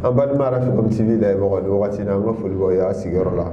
an balima Arafikom TV la mɔgɔ ni wagati na an ka foli b'aw ye a sigiyɔrɔ la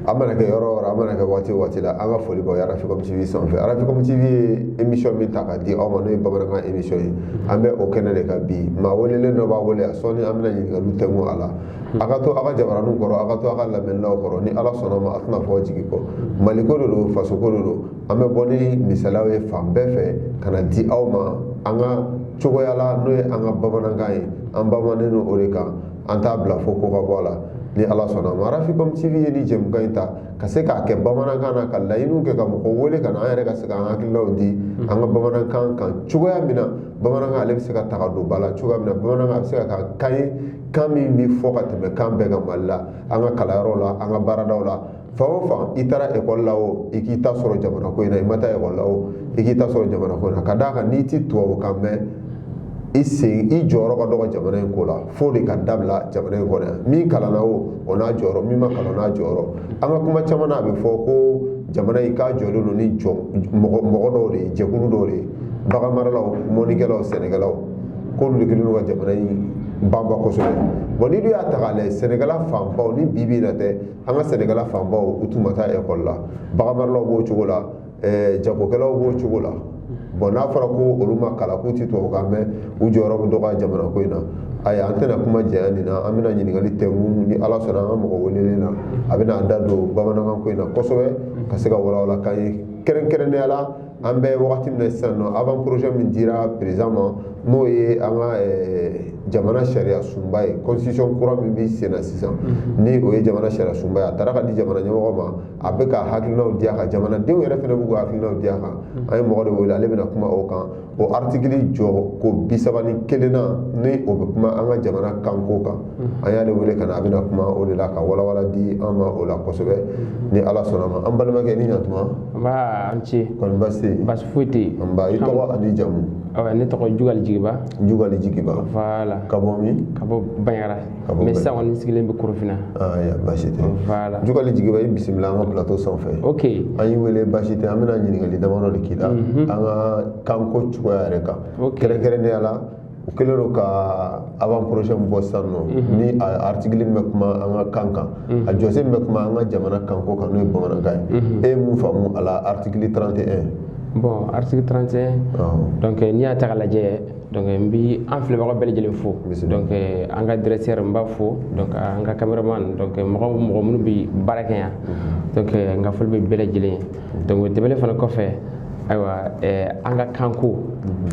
an mana kɛ yɔrɔ o yɔrɔ an mana kɛ waati o waati la an ka foli b'aw ye Arafikom TV sanfɛ Arafikom TV ye émission min ta ka di aw ma n'o ye bamanankan émission ye an bɛ o kɛnɛ de kan bi maa welelen dɔ b'a wele a sɔnni an bɛna ɲininkaliw tɛnku a la a ka to a ka jabaraninw kɔrɔ a ka to a ka lamɛnnilaw kɔrɔ ni Ala sɔnna ma a tɛna fɔ jigi kɔ Mali ko de don faso ko de don an bɛ bɔ ni misaliyaw ye fan bɛɛ fɛ ka na di aw ma an ka cogoya la n'o ye an ka bamanankan ye an bamanen no o de kan an t'a bila fo ko ka bɔ a la ni Ala sɔnna ma Arafikom TV ye ni jɛmukan in ta ka se k'a kɛ bamanankan na ka laɲiniw kɛ ka mɔgɔ wele ka na an yɛrɛ ka se k'an hakililaw di an ka bamanankan kan cogoya min na bamanankan ale bɛ se ka taga don ba la cogoya min na bamanankan a bɛ se ka kɛ kan ye kan min bɛ fɔ ka tɛmɛ kan bɛɛ kan Mali la an ka kalanyɔrɔw la an ka baaradaw la fan o fan i taara ekɔli la o i k'i ta sɔrɔ jamana ko in na i ma taa ekɔli la o i k'i ta sɔrɔ jamana ko in na ka d'a kan n'i ti tubabukan mɛn i jɔyɔrɔ ka dɔgɔ jamana in ko la fo de ka dabila jamana in kɔnɔ yan min kalanna o n'a jɔyɔrɔ min ma kalan n'a jɔyɔrɔ an ka kuma caman na a bɛ fɔ ko jamana in k'a jɔlen don ni mɔgɔ dɔw de ye jɛkulu dɔw de ye bagan maralaw mɔnikɛlaw sɛnɛkɛlaw k'olu de kɛlen don ka jamana in banba kosɛbɛ bon n'i dun y'a ta k'a lajɛ sɛnɛkɛla fanbaw ni bi na tɛ an ka sɛnɛkɛla fanbaw u tun ma taa ekɔli la bagan maralaw b'o cogo la jagokɛlaw b'o cogo la bon n'a fɔra ko olu ma kalan k'u ti tubabukan mɛn u jɔyɔrɔ bɛ dɔgɔya jamana ko in na ayi an tɛna kuma jɛya nin na an bɛna ɲininkali tɛnku ni Ala sɔnna an ka mɔgɔ welelen na a bɛna an da don bamanankan ko in na kosɛbɛ ka se ka walawala k'an ye kɛrɛnkɛrɛnnenya la an bɛ wagati min na sisan nɔ avant projet min dira président ma n'o ye an ka jamana sariya sunba ye constitution kura min bɛ sen na sisan ni o ye jamana sariya sunba ye a taara ka di jamana ɲɛmɔgɔ ma a bɛ ka hakilinaw di a kan jamanadenw yɛrɛ fana b'u ka hakilinaw di a kan an ye mɔgɔ de wele ale bɛna kuma o kan o article jɔ ko 31 na ni o bɛ kuma an ka jamana kanko kan an y'ale wele ka na a bɛna kuma o de la ka walawala di an ma o la kosɛbɛ ni Ala sɔnna ma an balimakɛ ni ɲatuma an ce kɔni basi basi foyi tɛ yen an ba i tɔgɔ ani jamu ne tɔgɔ Jugali Jigiba voilà ka bɔ min ka bɔ Banyara mais sisan kɔni sigilen bɛ Korofina ya basi tɛ voilà Jugali Jigiba i bisimila an ka plateau sanfɛ ok an y'i wele basi tɛ an bɛna ɲininkali damadɔ de k'i la an ka kanko cogoya yɛrɛ kan kɛrɛnkɛrɛnnenya la u kɛlen don ka avant projet min bɔ sisan nɔ ni article min bɛ kuma an ka kan kan a jɔsen min bɛ kuma an ka jamana kanko kan n'o ye bamanankan ye e ye mun faamu a la article 31 bon article 31 donc n'i y'a ta k'a lajɛ donc n bɛ an filɛbagaw bɛɛ lajɛlen fo donc an ka directeur n b'a fo donc an ka cameraman donc mɔgɔ minnu bɛ baara kɛ yan donc n ka foli bɛ bɛɛ lajɛlen ye donc o tɛmɛnen fana kɔfɛ ayiwa an ka kanko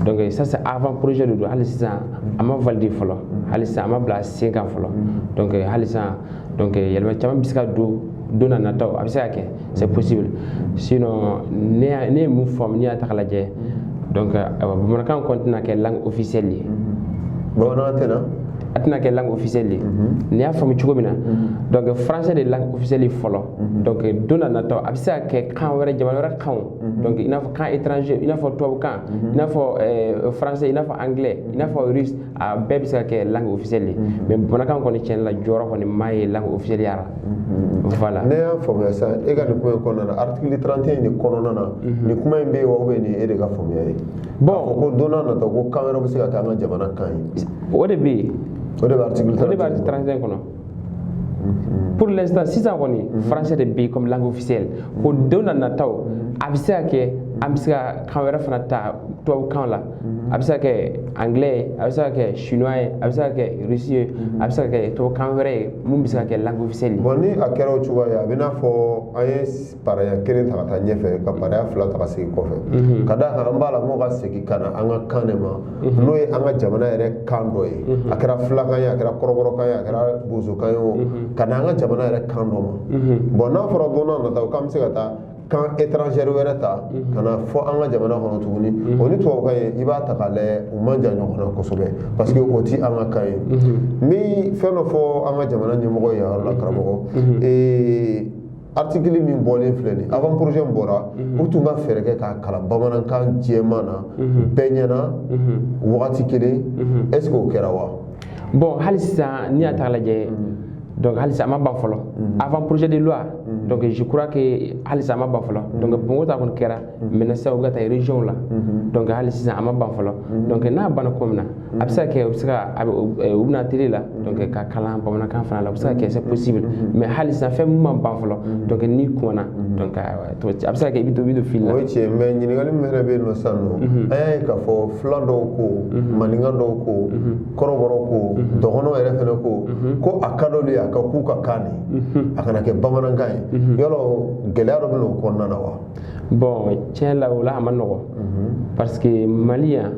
donc ça c'est avant projet de don hali sisan a ma valider fɔlɔ hali sisan a ma bila sen kan fɔlɔ donc hali sisan donc yɛlɛma caman bɛ se ka don don na nataw a bɛ se ka kɛ c'est possible sinon ne ye mun faamu n'i y'a ta k'a lajɛ donc bamanankan kɔni tɛna kɛ langue officielle ye bamanankan tɛna a tɛna kɛ langue officielle ye n'i y'a faamu cogo min na donc français de langue officielle ye fɔlɔ donc don na nataw a bɛ se ka kɛ kan wɛrɛ jamana wɛrɛ kanw donc i n'a fɔ kan étranger i n'a fɔ tubabukan i n'a fɔ français i n'a fɔ anglais i n'a fɔ russe a bɛɛ bɛ se ka kɛ langue officielle ye mais bamanankan kɔni tiɲɛ la jɔyɔrɔ kɔni maa ye langue officielle ya la voilà ne y'a faamuya sisan e ka nin kuma in kɔnɔna na article 31 nin kɔnɔna na nin kuma in bɛ yen wa ou bien nin ye e de ka faamuya ye bon ko don na nataw ko kan wɛrɛ bɛ se ka kɛ an ka jamana kan ye o de bɛ yen o de bɛ article 31 kɔnɔ pour l'instant sisan kɔni français de bɛ yen comme langue officielle o don na nataw a bɛ se ka kɛ an bɛ se ka kan wɛrɛ fana ta tubabukan la a bɛ se ka kɛ anglais a bɛ se ka kɛ chinois ye a bɛ se ka kɛ russe ye a bɛ se ka kɛ tubabukan wɛrɛ ye mun bɛ se ka kɛ langue officielle ye bon ni a kɛra o cogoya ye a bɛ n'a fɔ an ye paraya kelen ta ka taa ɲɛfɛ ka paraya fila ta ka segin kɔfɛ ka d'a kan an b'a la n'o ka segin ka na an ka kan de ma n'o ye an ka jamana yɛrɛ kan dɔ ye a kɛra filakan ye a kɛra kɔrɔbɔrɔkan ye a kɛra bozokan ye o ka na an ka jamana yɛrɛ kan dɔ ma bon n'a fɔra don n'a nataw k'an bɛ se ka taa kan étranger wɛrɛ ta ka na fɔ an ka jamana kɔnɔ tuguni o ni tubabukan ye i b'a ta k'a lajɛ u man jan ɲɔgɔn na kosɛbɛ parce que o ti an ka kan ye n bɛ fɛn dɔ fɔ an ka jamana ɲɛmɔgɔ ye yɔrɔ la karamɔgɔ article min bɔlen filɛ nin avant projet min bɔra u tun ka fɛɛrɛ kɛ k'a kalan bamanankan jɛman na bɛɛ ɲɛna wagati kelen est ce que o kɛra wa bon hali sisan n'i y'a ta k'a lajɛ donc hali sisan a ma ban fɔlɔ avant projet de loi donc je crois que halisa ma ban folo donc bongo ta kon kera mena sa o gata région la donc halisa ama ban folo donc na ban ko mna absa ke obsaka ubna télé la donc ka kala bamana kan fana la obsaka ke c'est possible mais halisa fait mo ban folo donc ni ko na donc to absa ke bido fil la o che mais ni ngali mena be no sanno ay ka fo flando ko maninga do ko koroboro ko dogono ere fene ko akadolu ya ka ku ka kani akana ke bamanan kai yolo gelaro be no konna na wa bon tiens là wala amano parce que malien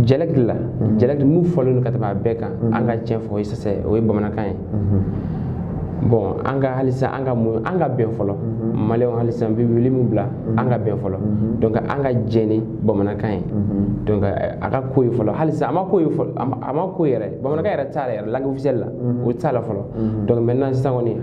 dialecte la dialecte mu folo no kataba beka anga tien fo ça c'est oui bamanan kai bon anga halisa anga ben folo malien halisa bi limu bla anga ben folo donc anga jeni bamanan kai donc aka koy folo halisa ama koy yere bamanan kai tala yere langue officielle la o tala folo donc maintenant c'est ça on est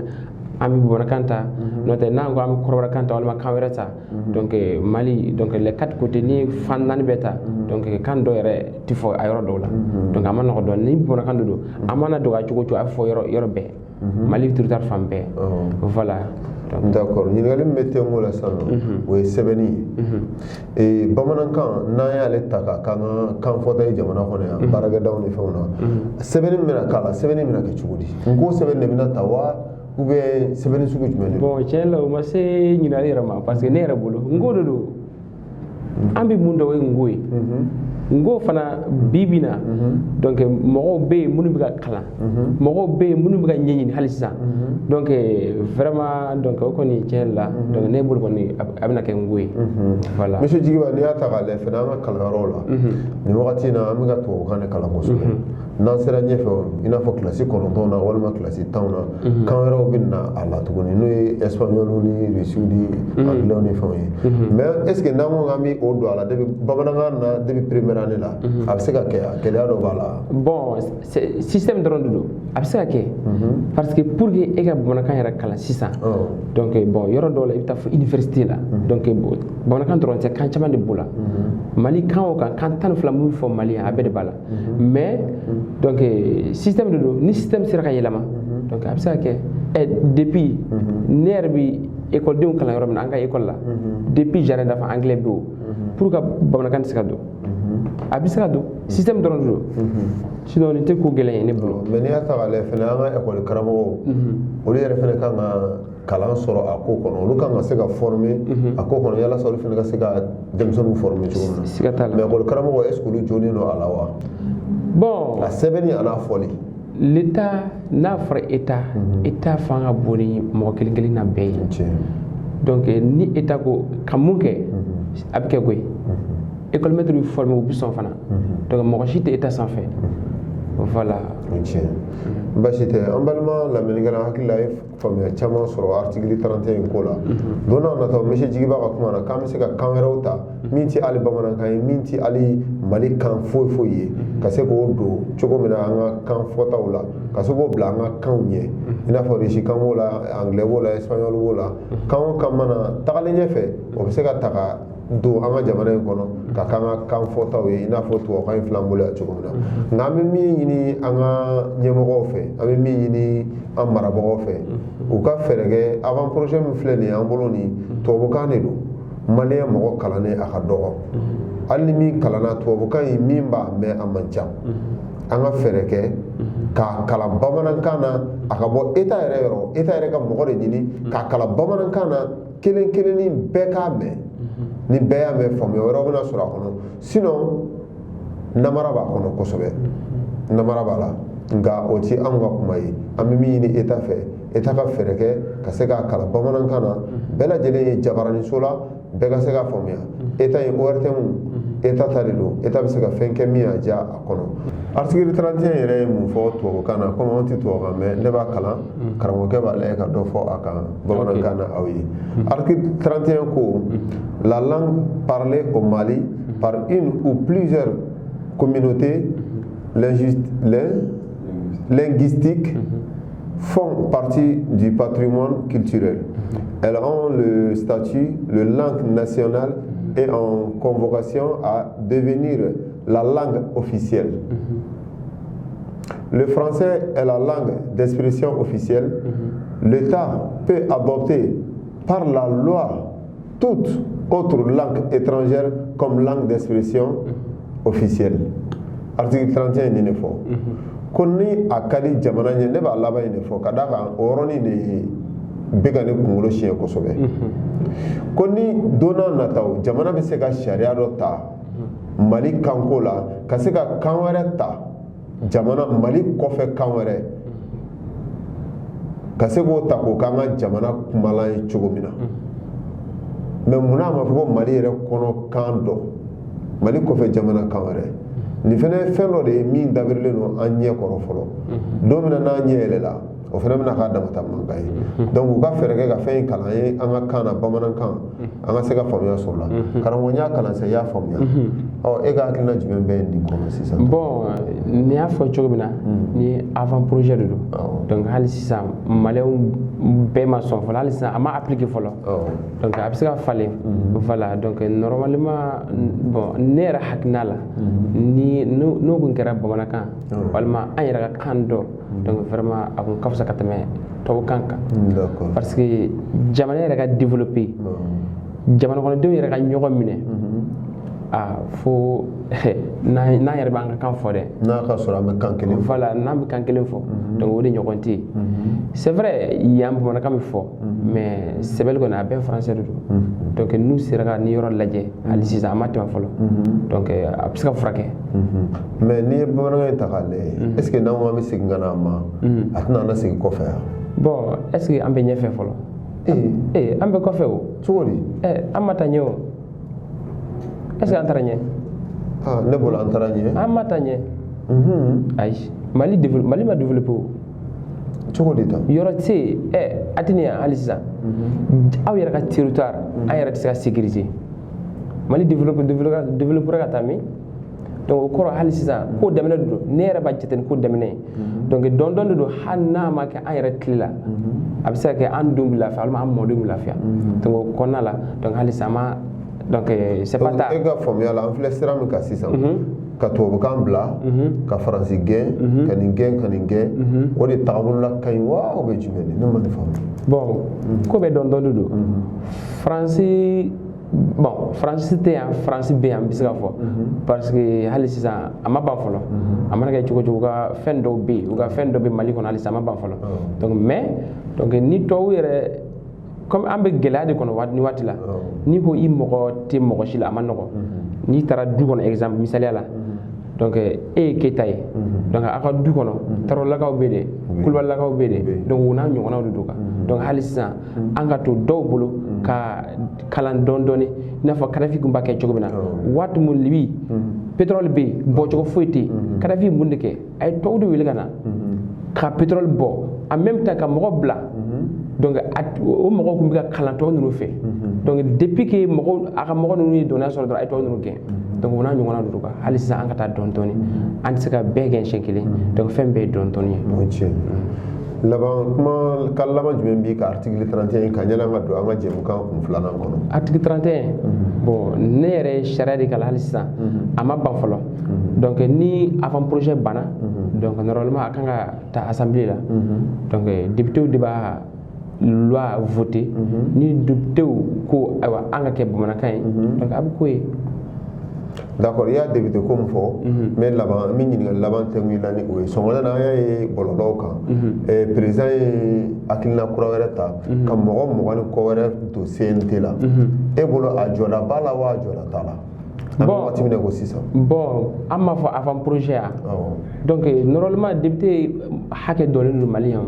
ami bamanan kanta noté nango am korora kanta wala kamera ta donc Mali donc les quatre côtés ni fan nan beta donc kan do yere tifo ayro do la donc amana ko do ni bamanan kan do amana do ga cioko afo yoro be Mali territoire fambe voilà d'accord ni ngali mettez mo la sano we sebeni e bamanan kan na ya le taka kan fota e jamana ko ne baraga dawn ni fawna sebeni mina kala sebeni mina ke chugudi ko sebeni mina tawa ou bien sebeni sugu jumeni bon chelo ma se ni na rama parce que ne ra bulu ngodo do ambi mundo we ngoi ngo fana bibina donc mogo be munu biga kala mogo be munu biga nyenyi halisa donc vraiment donc ko ni tiela donc ne bul ko ni abina ke ngui voilà monsieur Djigiba ni ata gale fana ma kala rola ni wakati na amiga to kan kala boso na sera nyefo ina fo classe ko na wala ma classe tawna kamera binna ala to ni no espagnol ni rusudi anglais ni fo mais est ce que namo ngami o do ala debi babana na debi première année là abseka ke kele ado bala bon système de rondu abseka ke parce que pour que ega babana kan yara kala 600 donc bon yoro do la ita fo université là donc babana kan dron c'est kan chama de bula Mali kan tan flamu fo Mali abede bala mais donc système de ni système sera ka yelama donc abseka ke et depuis nerbi école de kala yoro na anga école là depuis jardin d'enfants anglais bo pour que babana kan sika do abisaka do système de rondu sinon ni te ko gelen ne bolo mais ni ata gale fena nga école karamo o le refene kan kalan soro ako kono lu kan se ga former ako kono yalla so fena ga se ga demsonu former chuma mais école karamo est ce que lu joni no alawa bon la sebeni ana foli l'état na fra état fanga boni mo kelin na be donc ni état ko kamunke abke goy école maître du formé au buisson fana donc mo chité état sans fait voilà bashite ambalma la menigala hakilla famia chama soro article 31 ko la dona na to monsieur Djigiba ka kuma na kam se ka camera uta minti ali bamana kan minti ali Mali kan foye ka se ko do chogo mina anga kan fota wala ka se ko bla anga kan nye ina fo rishi kan wala anglais wala espagnol wala kan mana tagale nyefe o se ka taka do anga jamana kono ka kan fota we ina fo to kan flambole a chogo mina ngami mi ni anga nyemo fe ami mi ni amara bo fe u ka ferege avant projet mi fleni amboloni to bokane do malien mo kalane aka dogo alni mi kalana to bokan mimba me amancham anga ferege ka kala bamanan kana aka bo eta ere ka mo de ni ka kala bamanan kana kelen ni beka me ni beya me fo me woro na sura kono sinon namara ba kono kosobe namara bala nga oti anga kumai amimi ni eta fe eta ka fereke ka se ka kala bamanan kana bela jele jabarani sola be ka se ka fomia eta yi ortemu eta tarido eta be se ka fenke miya ja akono article 31 yere mu fo to kana ko on ti to ga me ne ba kala karamo ke ba le ka do fo aka bamanan kana awi article 31 ko la langue parlée au Mali par une ou plusieurs communautés linguistiques font partie du patrimoine culturel. Elles ont le statut de langue nationale et en convocation à devenir la langue officielle. Le français est la langue d'expression officielle l'État peut adopter par la loi toute autre langue étrangère comme langue d'expression officielle. Article 31 ni ne fɔ ko ni a ka di jamana ɲɛ ne b'a laban in de fɔ ka d'a kan o yɔrɔnin de bɛ ka ne kunkolo siɲɛ kosɛbɛ ko ni don n'a nataw jamana bɛ se ka sariya dɔ ta Mali kanko la ka se ka kan wɛrɛ ta jamana Mali kɔfɛ kan wɛrɛ ka se k'o ta k'o k'an ka jamana kumalan ye cogo min na mais munna a ma fɔ ko Mali yɛrɛ kɔnɔ kan dɔ Mali kɔfɛ jamana kan wɛrɛ nin fana ye fɛn dɔ de ye min dabirilen don an ɲɛ kɔrɔ fɔlɔ don min na n'an ɲɛ yɛlɛla o fana bɛna k'a damata mankan ye donc u ka fɛɛrɛ kɛ ka fɛn in kalan ye an ka kan na bamanankan an ka se ka faamuya sɔrɔ la karamɔgɔ n y'a kalan sisan i y'a faamuya e ka hakilina jumɛn bɛ nin kɔnɔ sisan bon ni y'a fɔ cogo min na ni avant projet de don donc hali sisan maliyɛnw bɛɛ ma sɔn fɔlɔ hali sisan a ma appliqué fɔlɔ donc a bɛ se ka falen voilà donc normalement bon ne yɛrɛ hakilina la ni n'o kun kɛra bamanankan walima an yɛrɛ ka kan dɔ donc vraiment a kun ka fisa ka tɛmɛ tubabukan kan parce que jamana yɛrɛ ka développer jamana kɔnɔdenw yɛrɛ ka ɲɔgɔn minɛ fo n'an yɛrɛ b'an ka kan fɔ dɛ n'a ka sɔrɔ an bɛ kan kelen fɔ voilà n'an bɛ kan kelen fɔ donc o de ɲɔgɔn tɛ yen c'est vrai yan bamanankan bɛ fɔ mais sɛbɛnni kɔni a bɛɛ français de don donc n'u sera ka nin yɔrɔ lajɛ hali sisan a ma tɛmɛ fɔlɔ donc a bɛ se ka furakɛ mais n'i ye bamanankan in ta k'a lajɛ est ce que n'an ko an bɛ segin ka na a ma a tɛna an na segin kɔfɛ yan bon est ce que an bɛ ɲɛfɛ fɔlɔ an bɛ kɔfɛ o cogo di an ma taa ɲɛ o est ce que an taara ɲɛ ne bolo an taara ɲɛ an ma taa ɲɛ ayi Mali ma développé o cogo di tan yɔrɔ tɛ yen a tɛ nin yan hali sisan aw yɛrɛ ka territoire an yɛrɛ tɛ se ka sécuriser Mali développera ka taa min donc o kɔrɔ hali sisan ko daminɛ de don ne yɛrɛ b'a jate ni ko daminɛ ye donc dɔɔni de don hali n'a ma kɛ an yɛrɛ tile la a bɛ se ka kɛ an denw bɛ lafiya walima an mɔdenw bɛ lafiya donc o kɔnɔna la donc hali sisan ma donc c'est pas tard e ka faamuya la an filɛ sira min kan sisan ka tubabukan bila ka faransi gɛn ka nin gɛn ka nin gɛn o de tagabolola ka ɲi wa o bɛ jumɛn de ne ma nin faamu bon ko bɛɛ dɔɔni de don faransi bon faransi tɛ yan faransi bɛ yan n bɛ se ka fɔ parce que hali sisan a ma ban fɔlɔ a mana kɛ cogo cogo u ka fɛn dɔw bɛ yen u ka fɛn dɔ bɛ Mali kɔnɔ hali sisan a ma ban fɔlɔ donc mais donc ni tubabu yɛrɛ comme an bɛ gɛlɛya de kɔnɔ nin waati la n'i ko i mɔgɔ tɛ mɔgɔ si la a ma nɔgɔ n'i taara du kɔnɔ exemple misaliya la donc e ye Keyita ye donc a ka du kɔnɔ Tarawelelakaw bɛ de Kulubalilakaw bɛ de donc u n'a ɲɔgɔnnaw de don kan donc hali sisan an ka to dɔw bolo ka kalan dɔɔni i n'a fɔ Kadafi kun b'a kɛ cogo min na waati mun Libi pétrole bɛ yen bɔcogo foyi tɛ yen Kadafi ye mun de kɛ a ye tubabu de wele ka na ka pétrole bɔ en même temps ka mɔgɔ bila donc o mɔgɔw kun bɛ ka kalan tɔw ninnu fɛ donc depuis que a ka mɔgɔ ninnu ye dɔnniya sɔrɔ dɔrɔn a ye tɔw ninnu gɛn donc o n'a ɲɔgɔnna de don kan hali sisan an ka taa dɔɔni an tɛ se ka bɛɛ gɛn siɲɛ kelen donc fɛn bɛɛ ye dɔɔni ye. laban kuma ka laban jumɛn b'i ka article 31 kan yanni an ka don an ka jɛmukan kun filanan kɔnɔ. article 31 bon ne yɛrɛ ye sariya de kalan hali sisan a ma ban fɔlɔ donc ni avant projet banna donc normalement a kan ka taa assemblée la donc députés de b'a loi voté ni députés ko ayiwa an ka kɛ bamanankan ye donc a bɛ k'o ye. d'accord i y'a député ko min fɔ mais laban min ɲininkali laban tɛ min la ni o ye sɔngɔla na an y'a ye bɔlɔlɔw kan président ye hakilina kura wɛrɛ ta ka mɔgɔ 20 ni kɔ wɛrɛ don CNT la e bolo a jɔda b'a la wa a jɔda t'a la an bɛ waati min na ko sisan. bon an m'a fɔ avant projet ya donc normalement député hakɛ dɔlen don maliyɛnw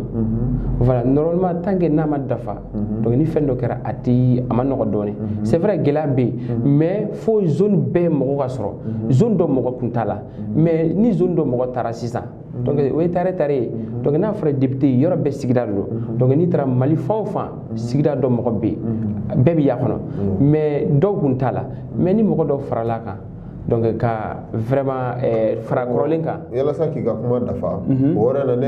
voilà normalement tant que n'a ma dafa donc ni fɛn dɔ kɛra a ma nɔgɔ dɔɔni c'est vrai gɛlɛya bɛ yen mais fo zone bɛɛ mɔgɔ ka sɔrɔ zone dɔ mɔgɔ kun t'a la mais ni zone dɔ mɔgɔ taara sisan donc o ye tare ye donc n'a fɔra député yɔrɔ bɛɛ sigida de don donc n'i taara Mali fan o fan sigida dɔ mɔgɔ bɛ yen bɛɛ bɛ y'a kɔnɔ mais dɔw kun t'a la mais ni mɔgɔ dɔw farala kan donc ka vraiment fara kɔrɔlen kan. yalasa k'i ka kuma dafa o yɔrɔ la ne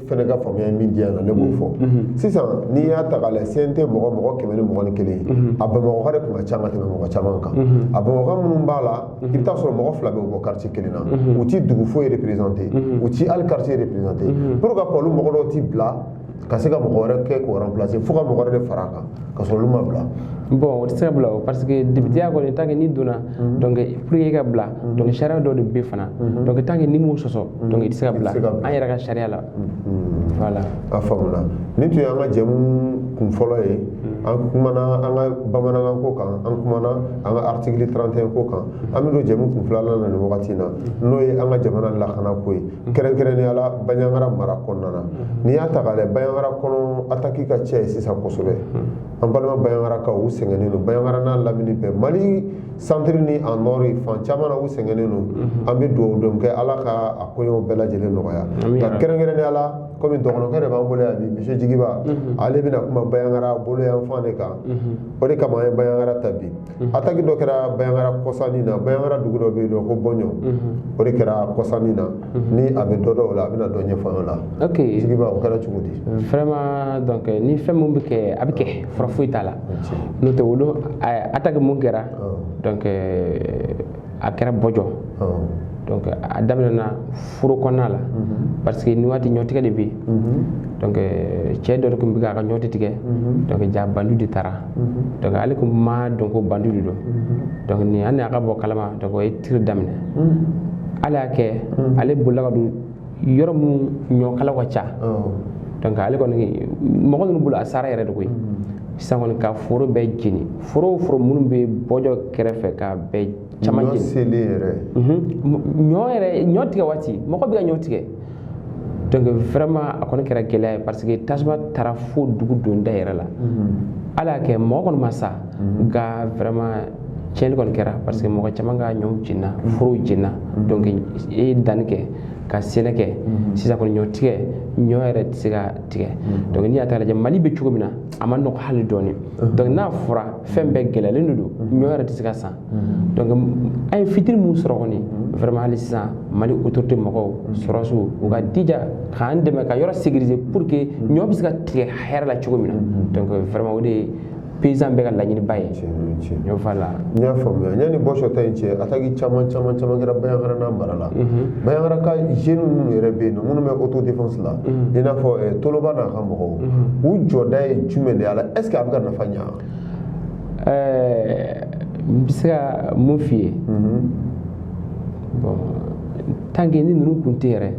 fɛnɛ ka faamuya min di yan na ne b'o fɔ sisan n'i y'a ta k'a lajɛ CNT mɔgɔ 121 a Bamakɔ de kun ka ca ka tɛmɛ mɔgɔ caman kan a Bamakɔ minnu b'a la i bɛ taa sɔrɔ mɔgɔ 2 bɛ bɔ quartier kelen na u ti dugu foyi représenté u ti hali quartier représenté pour que olu mɔgɔ dɔw ti bila ka se ka mɔgɔ wɛrɛ kɛ k'o remplacer fo ka mɔgɔ wɛrɛ de fara a kan ka sɔrɔ olu ma bila. Bon o tɛ se ka bila o parce que député ya kɔni tant que ni donna donc pour que i ka bila donc sariya dɔ de bɛ fana donc tant que ni m'o sɔsɔ donc i tɛ se ka bila an yɛrɛ ka sariya la. Voilà. A faamuna ni tun y'an ka jɛmu kun fɔlɔ ye an kumana an ka bamanankan ko kan an kumana an ka article 31 ko kan an bɛ don jɛmu kun filanan na nin wagati in na n'o ye an ka jamana lakana ko ye kɛrɛnkɛrɛnnenya la Bandiagara mara kɔnɔna na n'i y'a ta k'a lajɛ Bandiagara kɔnɔ attaque ka cɛ sisan kosɛbɛ an balima Bandiagarakaw u sɛgɛnnen don Bandiagara n'a lamini bɛɛ Mali centre ni a nord fan caman na u sɛgɛnnen don an bɛ dugawu don kɛ Ala ka a koɲɛw bɛɛ lajɛlen nɔgɔya nka kɛrɛnkɛrɛnnenya la komi dɔgɔnɔkɛ de b'an bolo yan bi monsieur Jigiba ale bɛna kuma Bandiagara bolo yan fan de kan o de kama an ye Bandiagara ta bi attaque dɔ kɛra Bandiagara kɔsani na Bandiagara dugu dɔ bɛ yen nɔ ko Bɔɲɔ o de kɛra kɔsani na ni a bɛ dɔ dɔn o la a bɛna dɔ ɲɛfɔ an la. Ok Jigiba o kɛra cogo di. Vraiment donc ni fɛn mun bɛ kɛ a bɛ kɛ fura foyi t'a la n'o tɛ olu attaque mun kɛra donc a kɛra Bɔjɔ donc a daminɛna furu kɔnɔna la parce que ni waati ɲɔtigɛ de bɛ yen donc cɛ dɔ de tun bɛ k'a ka ɲɔti tigɛ donc ja bandu de taara donc ale tun ma dɔn ko bandu de don donc ni an y'a ka bɔ kalama donc o ye tiri daminɛ ale y'a kɛ ale bolila ka don yɔrɔ mun ɲɔkalaw ka ca donc ale kɔni mɔgɔ ninnu bolo a sara yɛrɛ de koyi sisan kɔni ka foro bɛɛ jeni foro o foro minnu bɛ Bɔjɔ kɛrɛfɛ ka bɛɛ caman jeni ɲɔ tigɛ waati mɔgɔ bɛ ka ɲɔ tigɛ donc vraiment a kɔni kɛra gɛlɛya ye parce que tasuma taara fo dugu donda yɛrɛ la ala y'a kɛ mɔgɔ kɔni ma sa nka vraiment tiɲɛni kɔni kɛra parce que mɔgɔ caman ka ɲɔw jenina forow jenina donc e ye danni kɛ ka sɛnɛ kɛ sisan kɔni ɲɔ tigɛ ɲɔ yɛrɛ tɛ se ka tigɛ donc n'i y'a ta lajɛ Mali bɛ cogo min na a ma nɔgɔ hali dɔɔni donc n'a fɔra fɛn bɛɛ gɛlɛyalen de don ɲɔ yɛrɛ tɛ se ka san donc an ye fitiri mun sɔrɔ kɔni vraiment hali sisan Mali autorité mɔgɔw sɔrɔsiw u ka dija k'an dɛmɛ ka yɔrɔ sécuriser pour que ɲɔ bɛ se ka tigɛ hɛrɛ la cogo min na donc vraiment o de ye paysan bɛɛ ka laɲiniba ye ɲɔ fa la. N y'a faamuya yanni Bɔsɔ ta in cɛ attaque caman kɛra Bandiagara n'a mara la Bandiagara ka jeunes minnu yɛrɛ bɛ yen nɔ minnu bɛ autodéfense la i n'a fɔ Toloba n'a ka mɔgɔw u jɔda ye jumɛn de ye a la est ce que a bɛ ka nafa ɲa. N bɛ se ka mun f'i ye bon tant que ni ninnu kun tɛ yɛrɛ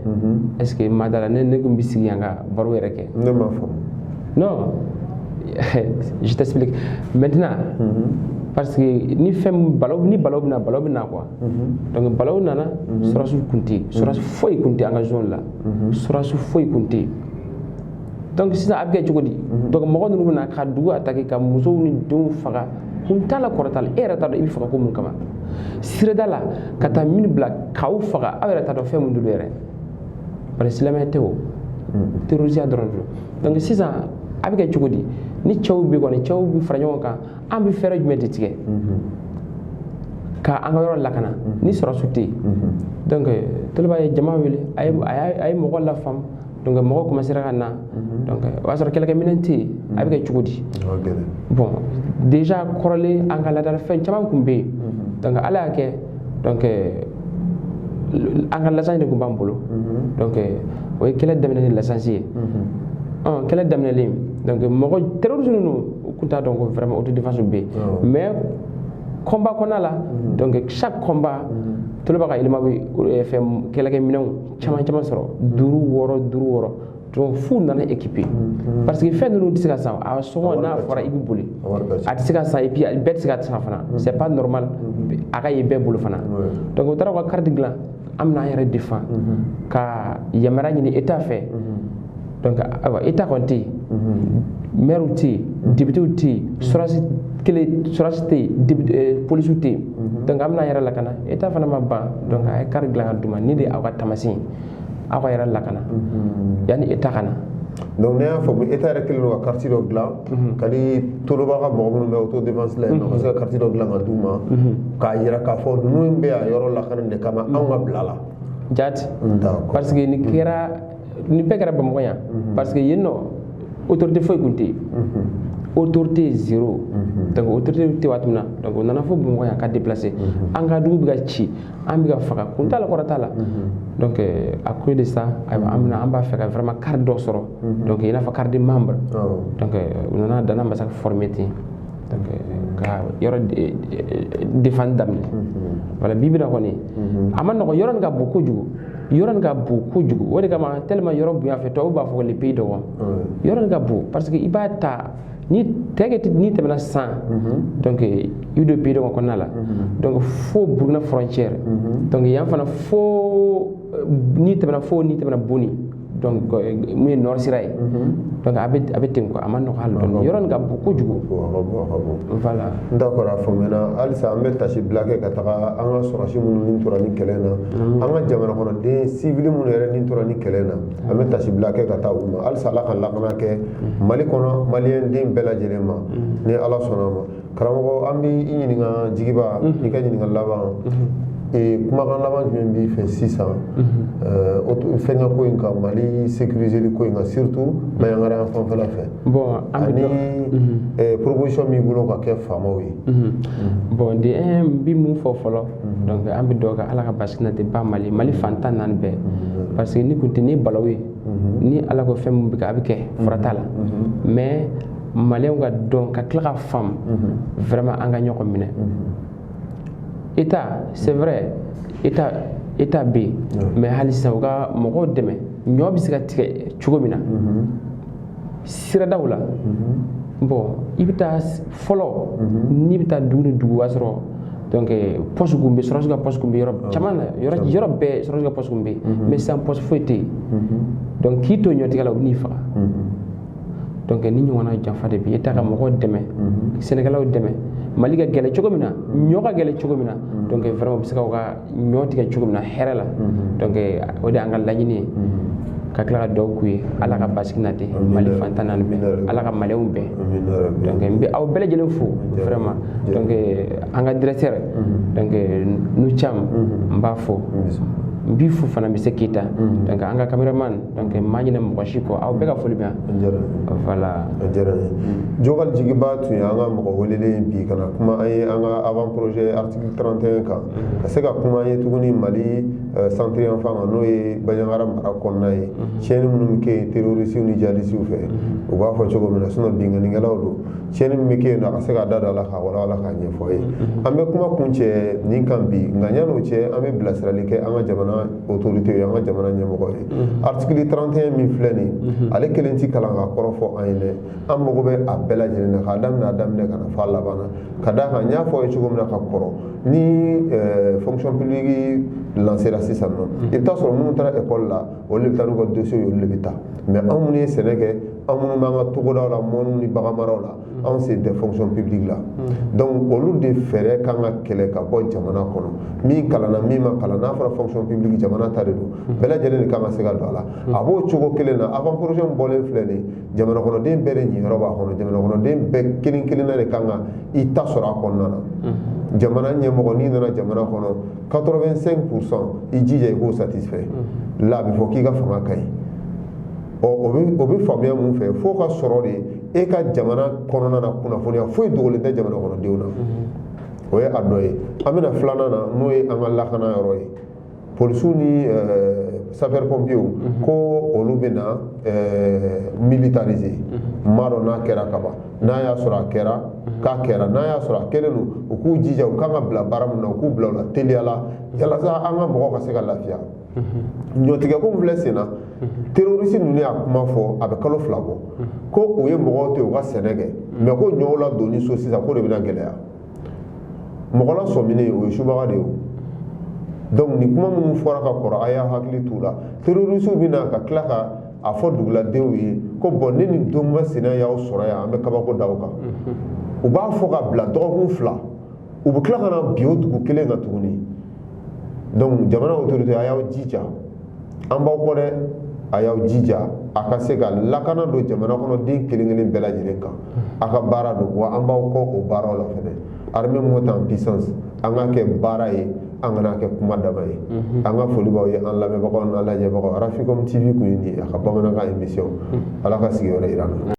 est ce que ma dala ne kun bɛ sigi yan ka baro yɛrɛ kɛ. Ne m'a faamu. Non. Je t'explique. Maintenant, parce que ni fɛn balaw bɛna quoi. Donc balaw nana sɔrɔsiw kun tɛ yen sɔrɔsi foyi kun tɛ an ka zone la sɔrɔsi foyi kun tɛ yen donc sisan a bɛ kɛ cogo di donc mɔgɔ ninnu bɛna ka dugu attaquer ka musow ni denw faga kun t'a la kɔrɔ t'a la e yɛrɛ t'a dɔn i bɛ faga ko mun kama sirada la ka taa minnu bila k'aw faga aw yɛrɛ t'a dɔn fɛn mun de don yɛrɛ parce que silamɛya tɛ o terrorisme dɔrɔn de don donc sisan a bɛ kɛ cogo di ni cɛw bɛ kɔni cɛw bɛ fara ɲɔgɔn kan an bɛ fɛɛrɛ jumɛn de tigɛ ka an ka yɔrɔ lakana ni sɔrɔsiw tɛ yen donc Toloba ye jama wele a ye mɔgɔ lafaamu donc mɔgɔw commencera ka na donc o y'a sɔrɔ kɛlɛkɛminɛn tɛ yen a bɛ kɛ cogo di bon déjà kɔrɔlen an ka laadala fɛn caman tun bɛ yen donc ala y'a kɛ donc an ka lasansi de tun b'an bolo donc o ye kɛlɛ daminɛ ni lasansi ye kɛlɛ daminɛlen donc mɔgɔ terroriste ninnu u tun t'a dɔn ko vraiment autodéfense bɛ yen mais combat kɔnɔna la donc chaque combat Toloba ka yɛlɛma bɛ fɛn kɛlɛkɛminɛnw caman sɔrɔ 5, 6 donc f'u nana équipé parce que fɛn ninnu tɛ se ka san a sɔngɔ n'a fɔra i bɛ boli a tɛ se ka san et puis bɛɛ tɛ se ka san fana c'est pas normal a ka ye bɛɛ bolo fana donc u taara u ka carte dilan an bɛna an yɛrɛ défend ka yamaruya ɲini état fɛ donc ayiwa état kɔni tɛ yen maire tɛ yen député tɛ yen sɔrɔsi tɛ yen policiw tɛ yen donc an bɛna an yɛrɛ lakana état fana ma ban donc a ye carte dilan ka d'u ma ni de aw ka taamasen aw ka yɛrɛ lakana yanni état ka na. donc ne y'a faamu état yɛrɛ kɛlen don ka carte dɔ dilan ka di Toloba ka mɔgɔ minnu bɛ autodéfense la yen nɔ ka se ka carte dɔ dilan ka d'u ma k'a yira k'a fɔ ninnu bɛ yan yɔrɔ lakana de kama anw ka bila la. Jati parce que ni kɛra ni bɛɛ kɛra Bamakɔ yan parce que yen nɔ autorité foyi kun tɛ yen autorité zéro donc autorité tɛ waati min na donc o nana fo Bamakɔ yan ka déplacer an ka dugu bɛ ka ci an bɛ ka faga kun t'a la kɔrɔ t'a la donc à cause de ça an b'a fɛ ka vraiment carte dɔ sɔrɔ donc i n'a fɔ carte de membre donc o nana Dana Masaka former ten donc ka yɔrɔ défendre daminɛ voilà bi bi na kɔni a ma nɔgɔn yɔrɔ nin ka bon kojugu yɔrɔ nin ka bon kojugu o de kama tellement yɔrɔ bonya fɛ tubabu b'a fɔ ko le pays dɔgɔ yɔrɔ nin ka bon parce que i b'a ta ni tɛmɛna san donc i bɛ don pays dɔgɔ kɔnɔna la donc fo Burkina frontière donc yan fana fo ni tɛmɛna Boni donc mun ye nord sira ye donc a bɛ ten quoi a ma nɔgɔ hali dɔɔni yɔrɔ nin ka bon kojugu voilà d'accord a faamuyana halisa an bɛ tasi bila kɛ ka taga an ka sɔrɔsi minnu ni tora ni kɛlɛ na an ka jamana kɔnɔden civil minnu yɛrɛ ni tora ni kɛlɛ na an bɛ tasi bila kɛ ka taa u ma halisa Ala ka lakana kɛ Mali kɔnɔ maliyɛn den bɛɛ lajɛlen ma ni Ala sɔnna ma karamɔgɔ an bɛ i ɲininka Jigiba i ka ɲininka laban kumakan laban jumɛn b'i fɛ sisan fɛnkɛ ko in kan Mali sécuriseli ko in kan surtout Mayangara yan fanfɛla fɛ ani proposition min bolo ka kɛ faamaw ye bon de bi mun fɔ fɔlɔ donc an bɛ dɔw ka Ala ka basi na tɛ ban Mali fantan naani bɛɛ parce que ni kun tɛ ni balawu ye ni Ala ko fɛn min bɛ kɛ a bɛ kɛ fura t'a la mais maliyɛnw ka dɔn ka tila ka faamu vraiment an ka ɲɔgɔn minɛ État c'est vrai État bɛ yen mais hali sisan u ka mɔgɔw dɛmɛ ɲɔ bɛ se ka tigɛ cogo min na siradaw la bon i bɛ taa fɔlɔ n'i bɛ taa dugu ni dugu o b'a sɔrɔ donc poste kun bɛ sɔrɔsi ka poste kun bɛ yɔrɔ caman na yɔrɔ bɛɛ sɔrɔsi ka poste kun bɛ yen mais sisan poste foyi tɛ yen donc k'i to ɲɔtigɛ la u bɛ n'i faga donc ni ɲɔgɔnna janfa de bɛ État ka mɔgɔw dɛmɛ sɛnɛkɛlaw dɛmɛ Mali ka gɛlɛ cogo min na ɲɔ ka gɛlɛ cogo min na donc vraiment u bɛ se ka u ka ɲɔ tigɛ cogo min na hɛrɛ la donc o de y'an ka laɲini ye ka tila ka dugawu k'u ye Ala ka basigi na ten Mali fantan naani bɛɛ Ala ka maliyɛnw bɛɛ donc n bɛ aw bɛɛ lajɛlen fo vraiment donc an ka directeur donc Nucam n b'a fo n b'i fo fana Mr Keita donc an ka cameraman donc n m'a ɲinɛ mɔgɔ si kɔ aw bɛɛ ka foli bɛ yan voilà Jogal Jigiba tun ye an ka mɔgɔ welelen bi kana kuma an ye an ka avant projet article 31 kan ka se ka kuma an ye tuguni Mali centre yanfan kan n'o ye Baɲangara mara kɔnɔna ye tiɲɛni minnu bɛ kɛ yen terrorisiw ni djihadistes fɛ u b'a fɔ cogo min na sinon bingannikɛlaw don tiɲɛni min bɛ kɛ yen a ka se ka da don a la k'a walawala k'a ɲɛfɔ ye an bɛ kuma kun cɛ nin kan bi nka yan'o cɛ an bɛ bilasirali kɛ an ka jamana autorité ye an ka jamana ɲɛmɔgɔ ye article 31 min filɛ nin ale kelen tɛ kalan ka kɔrɔfɔ an ye dɛ an mago bɛ a bɛɛ lajɛlen na k'a daminɛ a daminɛ ka na f'a laban na ka d'a kan n y'a fɔ aw ye cogo min na ka kɔrɔ ni fonction publique lancera sisan nɔ i bɛ taa sɔrɔ minnu taara école la olu de bɛ taa n'u ka dossier ye olu de bɛ taa mais anw minnu ye sɛnɛ kɛ anw minnu b'an ka togodaw la mɔniw ni baganmaraw la anw sen tɛ fonction publique la donc olu de fɛɛrɛ kan ka kɛlɛ ka bɔ jamana kɔnɔ min kalanna min ma kalan n'a fɔra fonction publique jamana ta de don bɛɛ lajɛlen de kan ka se ka don a la a b'o cogo kelen na avant projet min bɔlen filɛ nin jamana kɔnɔden bɛɛ de ɲiyɔrɔ b'a kɔnɔ jamana kɔnɔden bɛɛ kelen kelenna de kan ka i ta sɔrɔ a kɔnɔna na jamana ɲɛmɔgɔ n'i nana jamana kɔnɔ 85% i jija i k'o satisfait la a bɛ fɔ k'i ka fanga ka ɲi o bɛ faamuya mun fɛ fo ka sɔrɔ de e ka jamana kɔnɔna na kunnafoniya foyi dogolen tɛ jamana kɔnɔdenw na o ye a dɔ ye an bɛna filanan na n'o ye an ka lakana yɔrɔ ye polisiw ni sapeur pompiers ko olu bɛna militariser n m'a dɔn n'a kɛra kaban n'a y'a sɔrɔ a kɛra k'a kɛra n'a y'a sɔrɔ a kɛlen don u k'u jija u kan ka bila baara min na u k'u bila o la teliya la yalasa an ka mɔgɔw ka se ka lafiya ɲɔtigɛ ko min filɛ sen na terroriste ninnu y'a kuma fɔ a bɛ kalo 2 bɔ ko u ye mɔgɔw to yen u ka sɛnɛ kɛ mais ko ɲɔw la don ni so sisan ko de bɛna gɛlɛya mɔgɔ la sɔminen o ye subaga de ye donc ni kuma minnu fɔra ka kɔrɔ a y'a hakili t'u la terroriste bɛna ka tila ka a fɔ duguladenw ye ko bon ne ni donba sina y'aw sɔrɔ yan an bɛ kabako da aw kan u b'a fɔ ka bila dɔgɔkun 2 u bɛ tila ka na bi o dugu kelen kan tuguni donc jamana autorité a y'aw jija an b'aw kɔ dɛ a y'aw jija a ka se ka lakana don jamana kɔnɔ den kelen kelen bɛɛ lajɛlen kan a ka baara don wa an b'aw kɔ o baaraw la fɛnɛ armée monte en puissance an ka kɛ baara ye an kana kɛ kuma dama ye an ka foli b'aw ye an lamɛnbagaw n'an lajɛbagaw Arafikom TV kun ye nin ye a ka bamanankan émission Ala ka sigiyɔrɔ jira an na